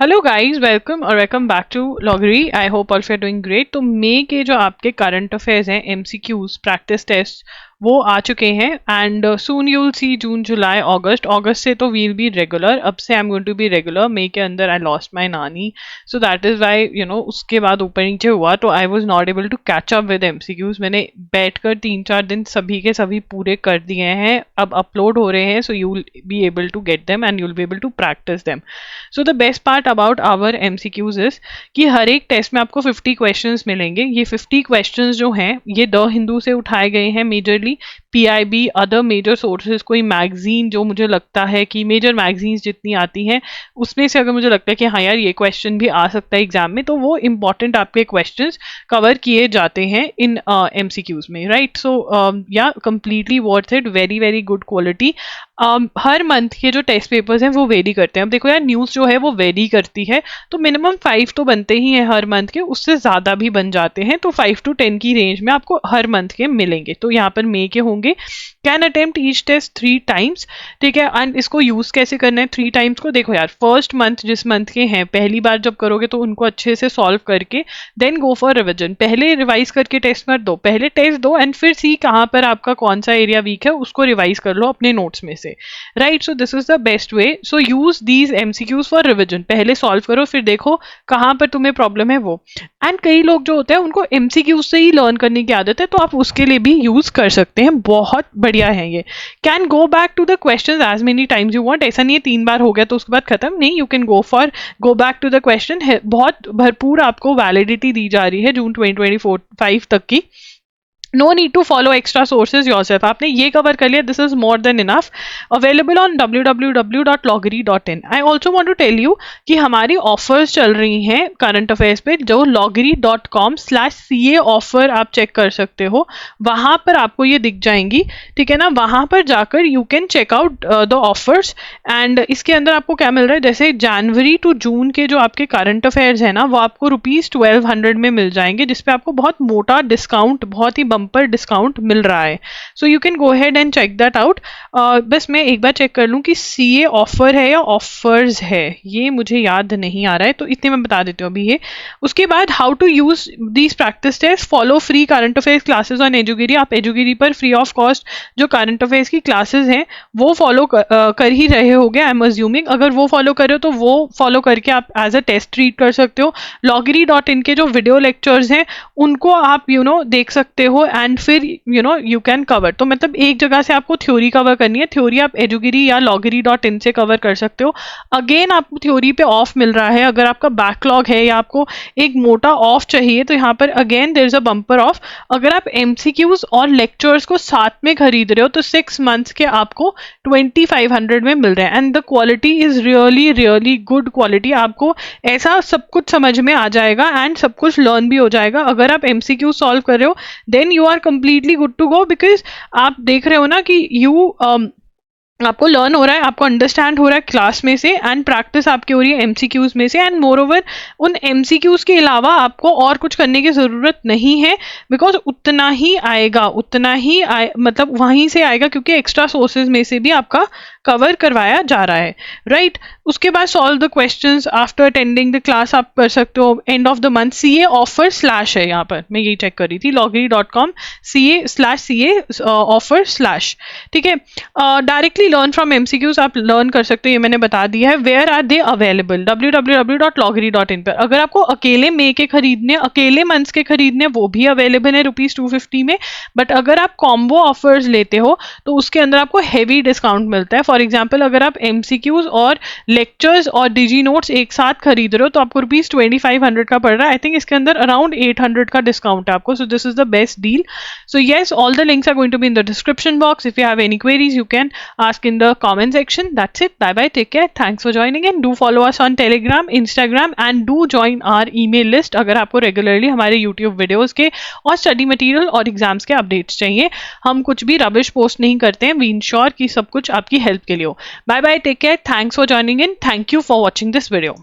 Hello guys, welcome और welcome back to Logri. I hope all you are doing great. तो मई के जो आपके करंट अफेयर्स हैं, एमसीक्यूज, प्रैक्टिस टेस्ट, वो आ चुके हैं and soon you will see June, July, August. अगस्त से तो वील बी रेगुलर। अब से I am going to be regular. मई के अंदर आई लॉस्ट माई नानी, सो दैट इज वाई उसके बाद ऊपर नीचे हुआ तो I was not able to catch up with MCQs. मैंने बैठकर 3-4 दिन सभी के सभी पूरे कर दिए हैं, अब अपलोड हो रहे हैं, so you will be able to get them and you will be able to practise them. So the best part about our MCQs is कि हर एक टेस्ट में आपको 50 क्वेश्चंस मिलेंगे। ये 50 क्वेश्चंस जो हैं ये द हिंदू से उठाए गए हैं majorly, PIB, other major sources, कोई मैगजीन जो मुझे लगता है कि मेजर मैगजीन्स जितनी आती हैं उसमें से अगर मुझे लगता है कि हाँ यार ये क्वेश्चन भी आ सकता है एग्जाम में, तो वो इंपॉर्टेंट आपके क्वेश्चंस कवर किए जाते हैं इन एमसीक्यूज में, राइट। सो या completely worth it, very very good quality. Her month के जो टेस्ट पेपर्स हैं वो वेरी करते हैं। अब देखो यार, न्यूज़ जो है वो वेरी करती है, तो मिनिमम 5 तो बनते ही हैं हर मंथ के, उससे ज़्यादा भी बन जाते हैं, तो 5 to 10 की रेंज में आपको हर मंथ के मिलेंगे। तो यहाँ पर मई के होंगे। Can attempt each test 3 times, ठीक है। एंड इसको यूज़ कैसे करना है 3 times को? देखो यार, फर्स्ट मंथ जिस मंथ के हैं पहली बार जब करोगे तो उनको अच्छे से सॉल्व करके देन गो फॉर रिविजन। पहले रिवाइज करके टेस्ट मत दो, पहले टेस्ट दो एंड फिर सी कहाँ पर आपका कौन सा एरिया वीक है उसको रिवाइज कर लो अपने नोट्स में से, right. So this is the best way. So use these MCQs for revision. पहले सॉल्व करो फिर देखो कहाँ पर तुम्हें प्रॉब्लम है वो। एंड कई लोग जो होते हैं उनको एमसीक्यूज से ही लर्न करने की आदत है, तो आप उसके लिए भी यूज कर सकते हैं, बहुत बढ़िया है ये। Can go back to the question as many times you want. ऐसा नहीं है 3 बार हो गया तो उसके बाद खत्म, नहीं, you can go back to the question. बहुत भरपूर आपको वैलिडिटी दी जा रही है जून 2024-5 तक की। No need to follow extra sources yourself. आपने ये कवर कर लिया, this is more than enough. Available on www.loggery.in। I also want to tell you कि हमारी ऑफर्स चल रही हैं करंट अफेयर्स पे, जो loggery.com/CA ऑफर आप चेक कर सकते हो, वहां पर आपको ये दिख जाएंगी, ठीक है ना। वहां पर जाकर you can check out the offers. And इसके अंदर आपको क्या मिल रहा है, जैसे जनवरी टू जून के जो आपके करंट अफेयर्स है ना, वो आपको ₹1200 में मिल जाएंगे, जिसपे आपको बहुत मोटा डिस्काउंट, बहुत ही पर डिस्काउंट मिल रहा है। So you can go ahead and check that out. बस मैं एक बार चेक कर लूं कि सीए ऑफर है या ऑफर्स है, ये मुझे याद नहीं आ रहा है, तो इतने मैं बता देती हूँ अभी ये। उसके बाद how to use these practice test. Follow free current affairs classes on एजुगिरी। आप एजुगिरी पर फ्री ऑफ कॉस्ट जो करंट अफेयर्स की क्लासेस हैं वो फॉलो कर ही रहे होगे, आई एम अज्यूमिंग। अगर वो फॉलो कर रहे हो तो वो फॉलो करके आप एज अ टेस्ट ट्रीट कर सकते हो। loggery.in के जो वीडियो लेक्चर्स हैं उनको आप देख सकते हो एंड फिर यू कैन कवर। तो मतलब एक जगह से आपको थ्योरी कवर करनी है, थ्योरी आप एजुगिरी या loggery.in से कवर कर सकते हो। अगेन आपको थ्योरी पे ऑफ मिल रहा है, अगर आपका बैकलॉग है या आपको एक मोटा ऑफ चाहिए तो यहाँ पर again there is a bumper off. अगर आप एमसीक्यूज और लेक्चर्स को साथ में खरीद रहे हो तो 6 months के आपको 2500 में मिल रहे हैं and the quality is really really good quality. आपको ऐसा सब कुछ समझ में आ जाएगा एंड सब कुछ लर्न भी हो जाएगा। अगर आप एमसीक्यू सॉल्व कर रहे हो then you are completely good to go, because आप देख रहे हो ना कि आपको लर्न हो रहा है, आपको अंडरस्टैंड हो रहा है क्लास में से, एंड प्रैक्टिस आपकी हो रही है एमसीक्यूज में से। एंड मोर ओवर उन एमसीक्यूज के अलावा आपको और कुछ करने की ज़रूरत नहीं है, बिकॉज उतना ही आएगा, मतलब वहीं से आएगा, क्योंकि एक्स्ट्रा सोर्सेज में से भी आपका कवर करवाया जा रहा है, राइट। उसके बाद solve the questions after attending the class आप कर सकते हो। End of the month CA offer slash है, यहाँ पर मैं यही चेक कर रही थी, loggery.com/CA ऑफर स्लैश, ठीक है। डायरेक्टली लर्न फ्रॉम एमसीक्यूज आप लर्न कर सकते हो, ये मैंने बता दिया है। Where are they available? www.loggery.in पर। अगर आपको अकेले मई के खरीदने, अकेले मंथ्स के खरीदने, वो भी अवेलेबल है ₹250 में। बट अगर आप कॉम्बो ऑफर्स लेते हो तो उसके अंदर आपको हैवी डिस्काउंट मिलता है। फॉर एग्जाम्पल अगर आप एमसीक्यूज और लेक्चर्स और डिजी नोट्स एक साथ खरीद रहे हो तो आपको ₹2500 का पड़ रहा है। आई थिंक इसके अंदर अराउंड 800 का डिस्काउंट है आपको। So this is the best deal. So yes, all the links are going to be in the description box. If you have any queries you can ask in the comment section. That's it. Bye bye. Take care. Thanks for joining in. Do follow us on Telegram, Instagram and do join our email list अगर आपको regularly हमारे YouTube videos के और study material और exams के updates चाहिए। हम कुछ भी रबिश पोस्ट नहीं करते हैं, वी इंश्योर कि सब कुछ आपकी हेल्प के लिए हो। Bye bye, take care, thanks for joining in, thank you for watching this video.